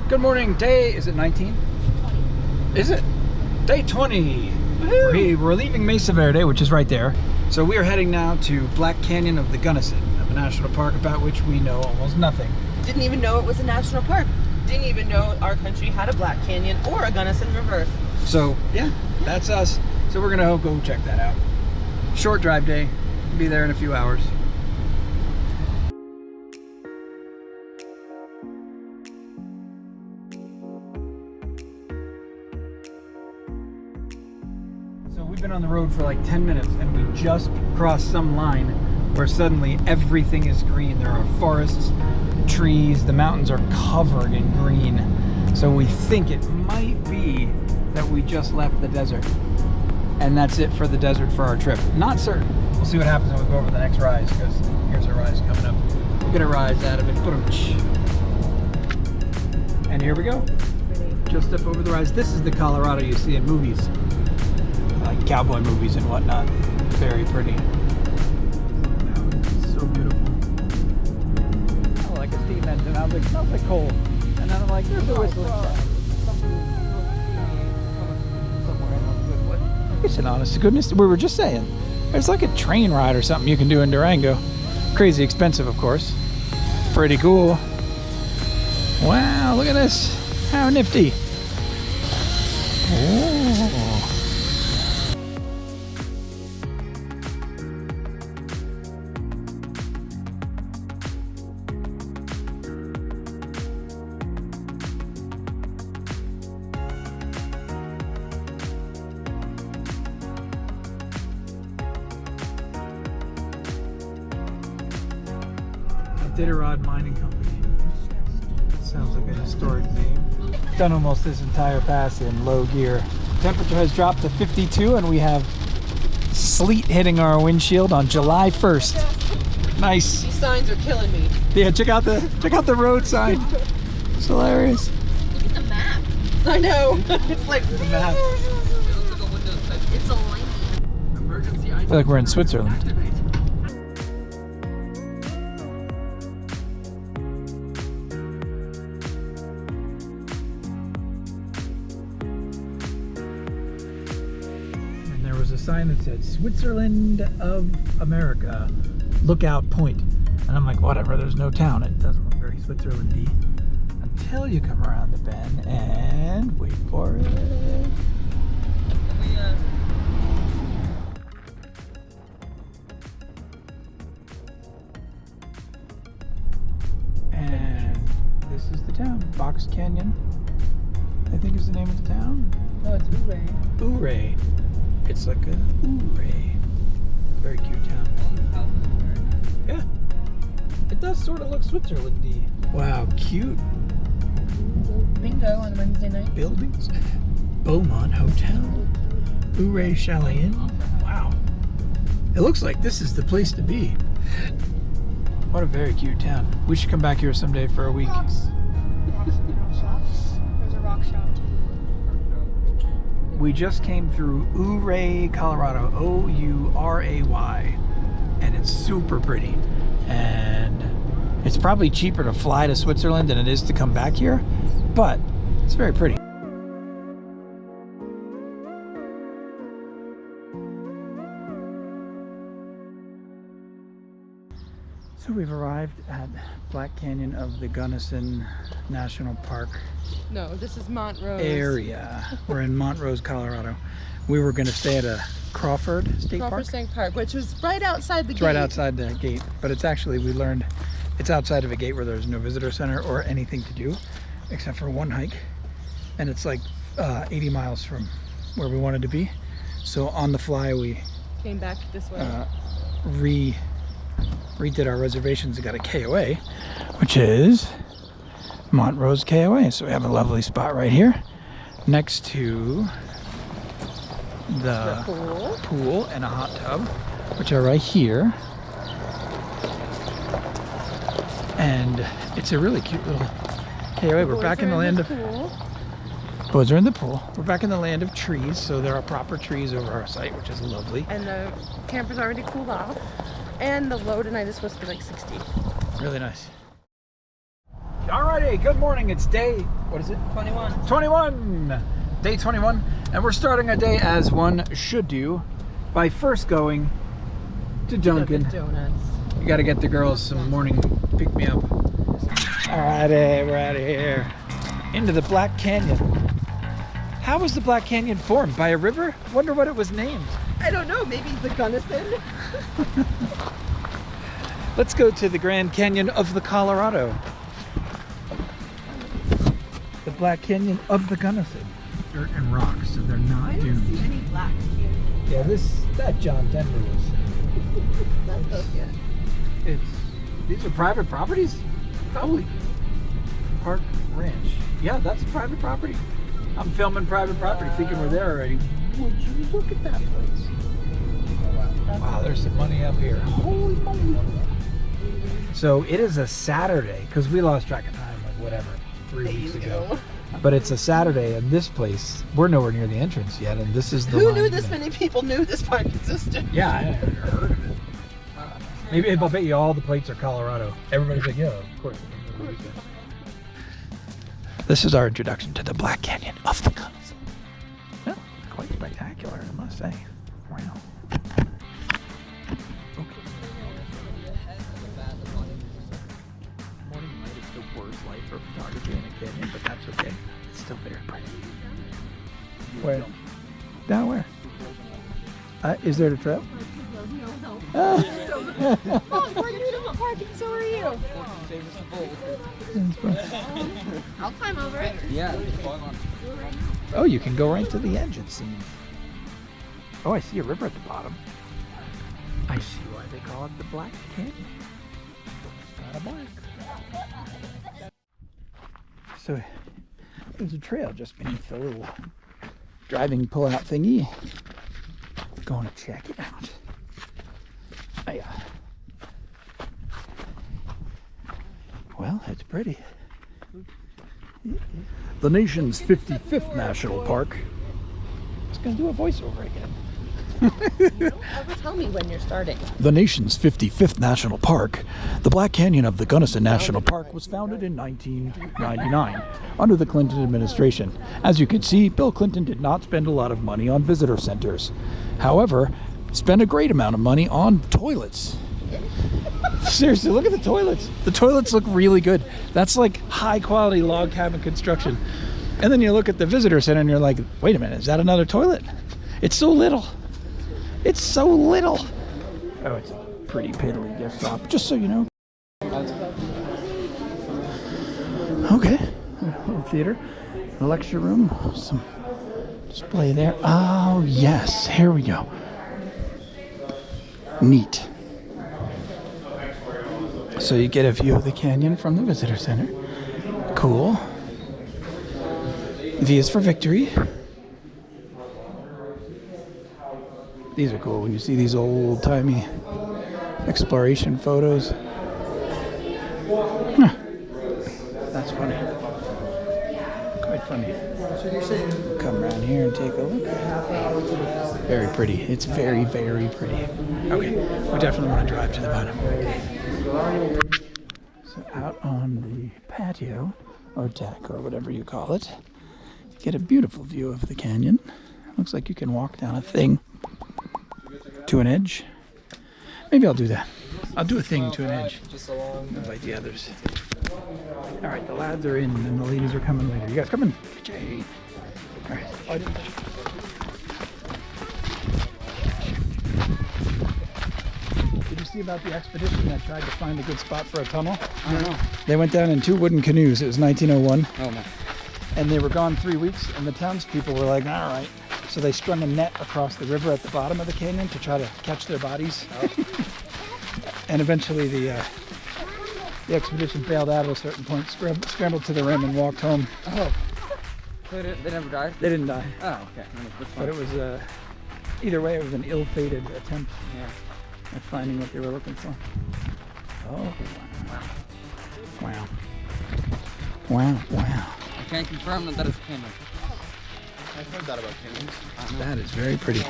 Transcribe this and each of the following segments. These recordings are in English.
Good morning. Day, is it 19? 20. Is it? Day 20. We're leaving Mesa Verde, which is right there. So we are heading now to Black Canyon of the Gunnison, a national park about which we know almost nothing. Didn't even know it was a national park. Didn't even know our country had a Black Canyon or a Gunnison River. So yeah, that's us. So we're gonna go check that out. Short drive day. Be there in a few hours. We've been on the road for like 10 minutes and we just crossed some line where suddenly everything is green. There are forests, trees, the mountains are covered in green. So we think it might be that we just left the desert. And that's it for the desert for our trip. Not certain. We'll see what happens when we go over the next rise, because here's a rise coming up. We'll get a rise out of it. And here we go. Just up over the rise. This is the Colorado you see in movies. Like cowboy movies and whatnot. Very pretty. Wow, it's so beautiful. Oh, like a steam engine. I was like, it smells like coal. And then I'm like, there's a whistling sound. Somewhere in what? It's an honest to goodness. We were just saying, it's like a train ride or something you can do in Durango. Crazy expensive, of course. Pretty cool. Wow, look at this. How nifty. Oh. Iditarod Mining Company. That sounds like a historic name. Done almost this entire pass in low gear. Temperature has dropped to 52 and we have sleet hitting our windshield on July 1st. Nice. These signs are killing me. Yeah, check out the road sign. It's hilarious. Look at the map. I know. It's like the map. It's a line. I feel like we're in Switzerland. A sign that said Switzerland of America, Lookout Point. And I'm like, whatever, there's no town. It doesn't look very Switzerlandy until you come around the bend and wait for it. And this is the town, Box Canyon, I think is the name of the town. no, it's Ouray. Ouray. It's like a Ouray. Very cute town. Yeah. It does sort of look Switzerlandy. Wow, cute. Bingo on Wednesday night. Buildings. Beaumont Hotel. Ouray Chalet Inn. Wow. It looks like this is the place to be. What a very cute town. We should come back here someday for a week. There's a rock shop. We just came through Ouray, Colorado, O-U-R-A-Y, and it's super pretty. And it's probably cheaper to fly to Switzerland than it is to come back here, but it's very pretty. So we've arrived at Black Canyon of the Gunnison National Park. No, this is Montrose. Area. We're in Montrose, Colorado. We were going to stay at a Crawford State Park. State Park, which was right outside the It's gate. right outside the gate, but it's actually, we learned, it's outside of a gate where there's no visitor center or anything to do except for one hike. And it's like 80 miles from where we wanted to be. So on the fly, we came back this way. Redid our reservations and got a KOA, which is Montrose KOA. So we have a lovely spot right here next to the pool and a hot tub, which are right here. And it's a really cute little KOA. We're back in the land of boys are in the pool. We're back in the land of trees, so there are proper trees over our site, which is lovely. And the camper's already cooled off. And the low tonight is supposed to be like 60. Really nice. Alrighty, good morning. It's day, what is it? 21. 21! Day 21. And we're starting our day as one should do by first going to Dunkin'. Donuts. You gotta get the girls some morning pick-me-up. Alrighty, we're out of here. Into the Black Canyon. How was the Black Canyon formed? By a river? Wonder what it was named. I don't know, maybe the Gunnison? Let's go to the Grand Canyon of the Colorado. The Black Canyon of the Gunnison. Dirt and rocks, so they're not I don't dunes. see any black canyon. Yeah, that John Denver was. That's those, yeah. These are private properties? Probably. Park Ranch. Yeah, that's private property. I'm filming private property, thinking we're there already. Would you look at that place? Wow, there's some money up here. Holy moly. So it is a Saturday, because we lost track of time, like whatever, 3 weeks ago. But it's a Saturday, and this place, we're nowhere near the entrance yet, and this is the Who line knew this to- many people knew this park existed? Yeah, I never heard of it. Maybe I'll bet you all the plates are Colorado. Everybody's like, yeah, of course. This is our introduction to the Black Canyon of the Gunnison. Well, quite spectacular, I must say. Wow. Okay. Morning light is the worst light for photography in a canyon, but that's okay. It's still very pretty. Where? Down where? Is there a trail? Oh, we're new to the park, and so are you. I'll climb over it. Yeah. Oh, you can go right to the edge, it seems. Oh, I see a river at the bottom. I see why they call it the Black Canyon. It's not a black. So, there's a trail just beneath the little driving pull-out thingy. Going to check it out. Oh, yeah. Well, it's pretty. The nation's 55th national park. I was going to do a voiceover again. Ever tell me when you're starting. The nation's 55th national park, the Black Canyon of the Gunnison National Park, was founded in 1999 under the Clinton administration. As you can see, Bill Clinton did not spend a lot of money on visitor centers. However, spent a great amount of money on toilets. Seriously, look at the toilets. The toilets look really good. That's like high quality log cabin construction. And then you look at the visitor center and you're like, wait a minute, is that another toilet? It's so little. It's so little. Oh, it's a pretty piddly gift shop, just so you know. Okay, a little theater, a lecture room, some display there. Oh yes, here we go. Neat. So you get a view of the canyon from the visitor center. Cool. V is for victory. These are cool when you see these old-timey exploration photos. Huh. That's funny. Quite funny. Come around here and take a look. Very pretty. It's very, very pretty. Okay, we definitely want to drive to the bottom. So out on the patio, or deck, or whatever you call it, you get a beautiful view of the canyon. Looks like you can walk down a thing to an edge. Maybe I'll do that. I'll do a thing to an edge. Invite the others. All right, the lads are in and the ladies are coming later. You guys coming? Okay. All right. Did you see about the expedition that tried to find a good spot for a tunnel? I don't know. They went down in 2 wooden canoes. It was 1901. Oh man. And they were gone 3 weeks, and the townspeople were like, all right. So they strung a net across the river at the bottom of the canyon to try to catch their bodies. And eventually the expedition failed out at a certain point, scrambled to the rim and walked home. Oh. They never died? They didn't die. Oh, okay. That's fine. But it was, either way, it was an ill-fated attempt Yeah. at finding what they were looking for. Oh, wow. Wow, wow. I can't confirm that is canyon. I've heard that about canyons. That is very pretty.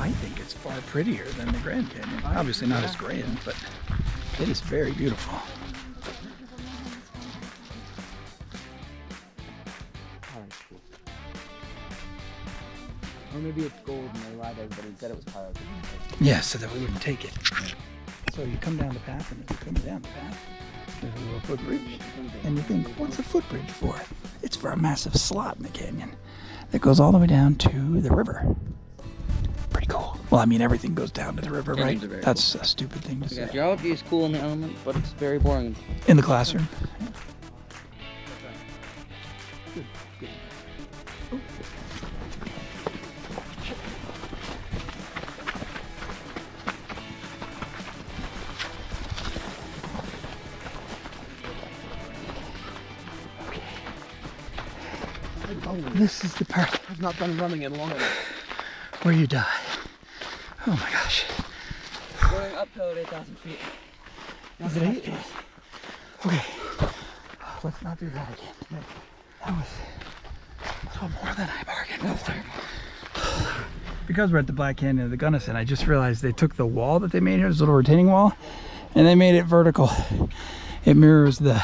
I think it's far prettier than the Grand Canyon. Obviously not as grand, but it is very beautiful. Or maybe it's gold and they lied to everybody and said it was pyrite. Yeah, so that we wouldn't take it. So you come down the path, and as you come down the path, there's a little footbridge. And you think, what's a footbridge for? It's for a massive slot in the canyon that goes all the way down to the river. Pretty cool. Well, I mean, everything goes down to the river, right? Canyons are very That's a stupid thing to say. Geology is cool in the element, but it's very boring. In the classroom. This is the part I've not been running in long enough. where you die. Oh my gosh. Going uphill at 8,000 feet. Is it 8? Okay. Let's not do that again. That was a little more than I bargained for. Because we're at the Black Canyon of the Gunnison, I just realized they took the wall that they made here, this little retaining wall, and they made it vertical. It mirrors the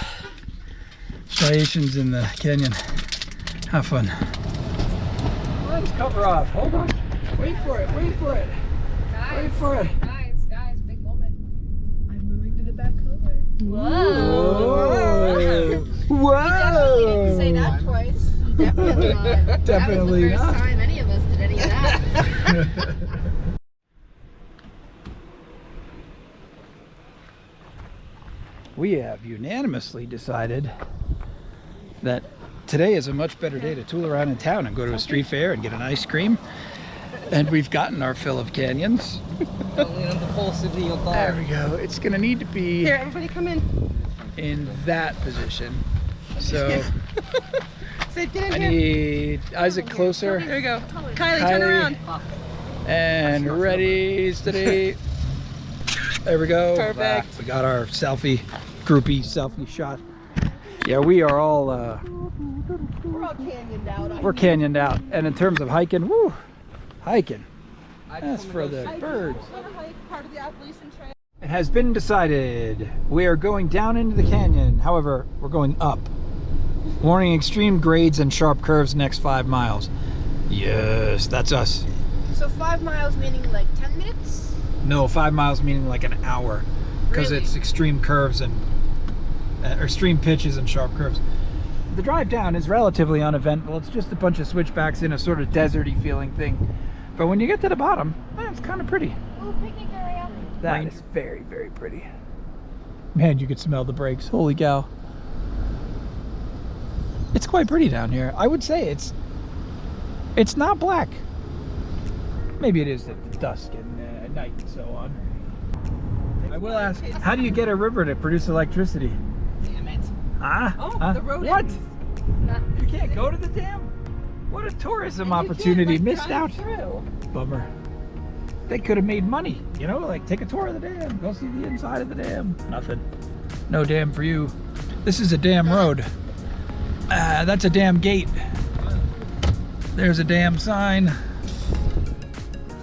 striations in the canyon. Have fun. Let's cover off. Hold on. Wait for it. Wait for it. Wait for it. Guys, big moment. I'm moving to the back cover. Whoa. Whoa. Definitely didn't say that twice. Definitely not. Definitely that was the not. first time any of us did any of that. We have unanimously decided that today is a much better day to tool around in town and go to a street fair and get an ice cream. And we've gotten our fill of canyons. Don't lean on the pulse of the There car. we go. It's gonna need to be Here, everybody come in. that position. So Say, get I in here. need Isaac closer There you go. Kylie, turn Kylie. around. and ready, steady. There we go. Perfect. We got our groupie selfie shot. Yeah, we are all We're all canyoned out. we're canyoned out. And in terms of hiking, woo, hiking. That's for the birds. Part of the Appalachian Trail. It has been decided we are going down into the canyon. However, we're going up. Warning: extreme grades and sharp curves next 5 miles. Yes, that's us. So 5 miles meaning like 10 minutes? No, 5 miles meaning like an hour, because Really? it's extreme curves and or extreme pitches and sharp curves. The drive down is relatively uneventful. It's just a bunch of switchbacks in a sort of deserty feeling thing. But when you get to the bottom, it's kind of pretty. Ooh, picnic area. That is very, very pretty. Man, you could smell the brakes. Holy cow. It's quite pretty down here. I would say it's not black. Maybe it is at dusk and at night and so on. I will ask, how do you get a river to produce electricity? Damn it. Huh? Oh, Huh? the road What? ends. You can't go to the dam? What a tourism opportunity. Missed out. Bummer. They could have made money, you know, like take a tour of the dam, go see the inside of the dam. Nothing. No dam for you. This is a dam road. That's a dam gate. There's a dam sign.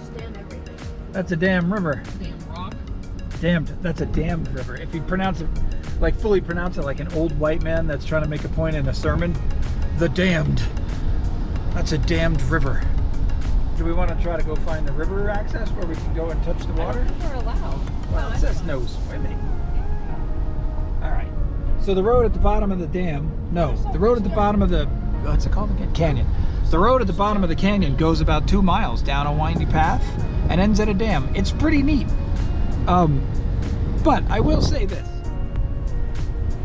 Stand everything. That's a dam river. Damn rock. Damned. That's a damned river. If you pronounce it, like fully pronounce it like an old white man that's trying to make a point in a sermon, the damned. That's a damned river. Do we want to try to go find the river access where we can go and touch the water? We're allowed. Well, it says no swimming. All right. So the road at the bottom of the dam, no, the road at the bottom of the, what's it called again? Canyon. So the road at the bottom of the canyon goes about 2 miles down a windy path and ends at a dam. It's pretty neat. But I will say this.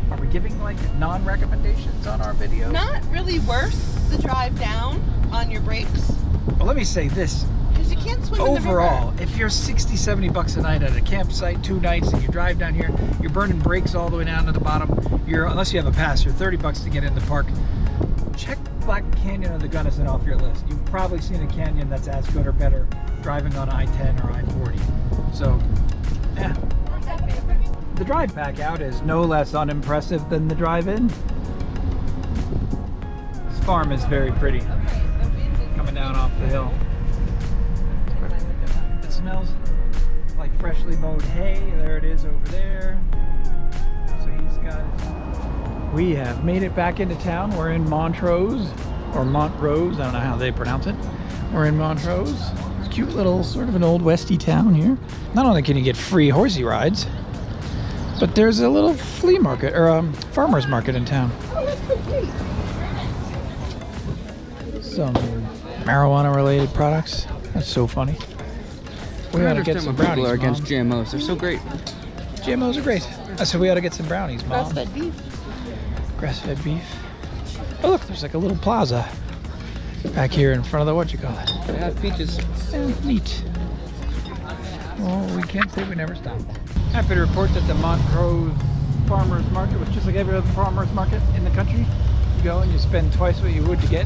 Are we giving like non-recommendations on our video? Not really worth the drive down on your brakes. Well, let me say this. Because you can't swim in the river. Overall, if you're 60, 70 bucks a night at a campsite, 2 nights, and you drive down here, you're burning brakes all the way down to the bottom. Unless you have a pass, you're 30 bucks to get in the park. Check Black Canyon of the Gunnison off your list. You've probably seen a canyon that's as good or better driving on I-10 or I-40. So, yeah. The drive back out is no less unimpressive than the drive in. This farm is very pretty. Coming down off the hill. smells like freshly mowed hay. There it is over there. So he's got it. We have made it back into town. We're in Montrose, or Montrose, I don't know how they pronounce it. We're in Montrose. It's a cute little, sort of an old westy town here. Not only can you get free horsey rides, but there's a little flea market, or farmer's market in town. Some marijuana related products. That's so funny. We ought to get some brownies, people are Mom. against GMOs. They're so great. GMOs are great. I said we ought to get some brownies, Mom. Grass-fed beef. Grass-fed beef. Oh look, there's like a little plaza back here in front of the whatchamacallit. They have peaches. Yeah, neat. Well, we can't say we never stopped. Happy to report that the Montrose Farmers Market was just like every other farmers market in the country. You go and you spend twice what you would to get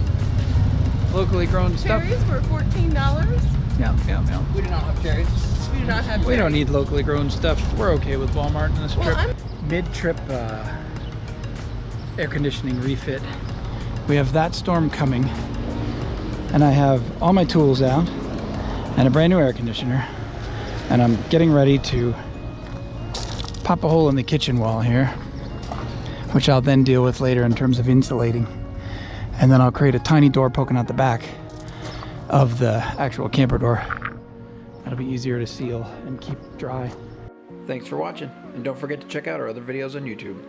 locally grown stuff. Cherries were $14. Yeah. We do not have cherries. We do not have We don't cherries. need locally grown stuff. We're okay with Walmart in this Well, trip. Mid-trip air conditioning refit. We have that storm coming, and I have all my tools out and a brand new air conditioner, and I'm getting ready to pop a hole in the kitchen wall here, which I'll then deal with later in terms of insulating, and then I'll create a tiny door poking out the back of the actual camper door. That'll be easier to seal and keep dry. Thanks for watching, and don't forget to check out our other videos on YouTube.